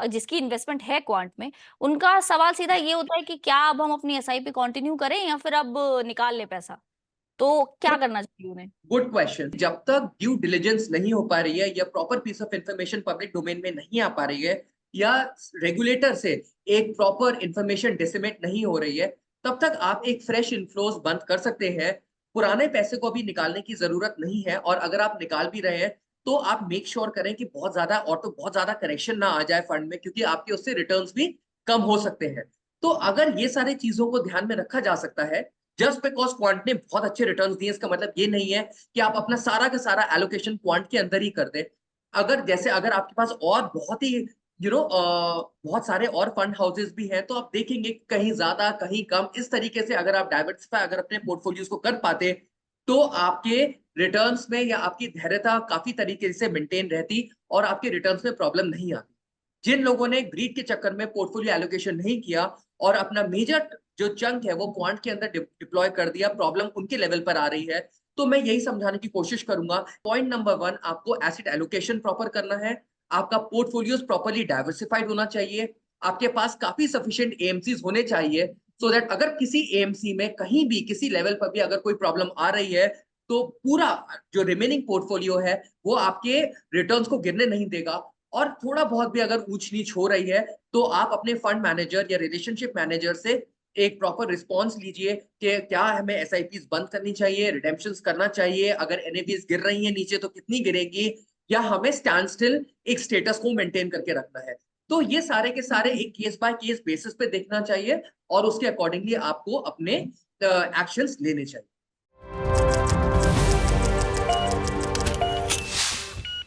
जिसकी इन्वेस्टमेंट है क्वांट में, उनका सवाल सीधा ये होता है कि क्या अब हम अपनी एसआईपी कंटिन्यू करें या फिर अब निकाल लें पैसा? तो क्या गुड करना चाहिए उन्हें? Good question. जब तक ड्यू डिलिजेंस नहीं हो पा रही है या proper piece of information public domain में नहीं आ पा रही है या रेगुलेटर से एक प्रॉपर इंफॉर्मेशन डिसमिनेट नहीं हो रही है, तब तक आप एक फ्रेश इनफ्लोज बंद कर सकते हैं। पुराने पैसे को अभी निकालने की जरूरत नहीं है, और अगर आप निकाल भी रहे हैं तो आप मेक श्योर करें कि बहुत ज्यादा और तो बहुत ज्यादा करेक्शन ना आ जाए फंड में, क्योंकि आपके उससे रिटर्न्स भी कम हो सकते हैं। तो अगर ये सारी चीजों को ध्यान में रखा जा सकता है, जस्ट बिकॉज क्वांट ने बहुत अच्छे रिटर्न्स दिए इसका मतलब ये नहीं है कि आप अपना सारा का सारा एलोकेशन क्वांट के अंदर ही कर दें। अगर आपके पास और बहुत ही बहुत सारे और फंड हाउसेस भी हैं, तो आप देखेंगे कहीं ज्यादा कहीं कम, इस तरीके से अगर आप डाइवर्सिफाई अगर अपने पोर्टफोलियोज को कर पाते, तो आपके रिटर्न्स में या आपकी धैर्यता काफी तरीके से मेंटेन रहती और आपके रिटर्न्स में प्रॉब्लम नहीं आती। जिन लोगों ने ग्रीड के चक्कर में पोर्टफोलियो एलोकेशन नहीं किया और अपना मेजर जो चंक है वो क्वांट के अंदर डिप्लॉय कर दिया, प्रॉब्लम उनके लेवल पर आ रही है। तो मैं यही समझाने की कोशिश करूंगा, पॉइंट नंबर वन, आपको एसेट एलोकेशन प्रॉपर करना है। आपका पोर्टफोलियोज प्रॉपरली डाइवर्सिफाइड होना चाहिए। आपके पास काफी सफिशिएंट एएमसीज होने चाहिए, सो दैट अगर किसी एएमसी में कहीं भी किसी लेवल पर भी अगर कोई प्रॉब्लम आ रही है, तो पूरा जो रिमेनिंग पोर्टफोलियो है वो आपके रिटर्न्स को गिरने नहीं देगा। और थोड़ा बहुत भी अगर ऊंच नीच हो रही है, तो आप अपने फंड मैनेजर या रिलेशनशिप मैनेजर से एक प्रॉपर रिस्पॉन्स लीजिए कि क्या हमें एसआईपीस बंद करनी चाहिए, रिडेम्पशंस करना चाहिए, अगर एनएवीज गिर रही है नीचे तो कितनी गिरेगी, या हमें स्टैंड स्टिल एक स्टेटस को मेंटेन करके रखना है। तो ये सारे के सारे एक केस बाय केस बेसिस पे देखना चाहिए और उसके अकॉर्डिंगली आपको अपने एक्शंस लेने चाहिए।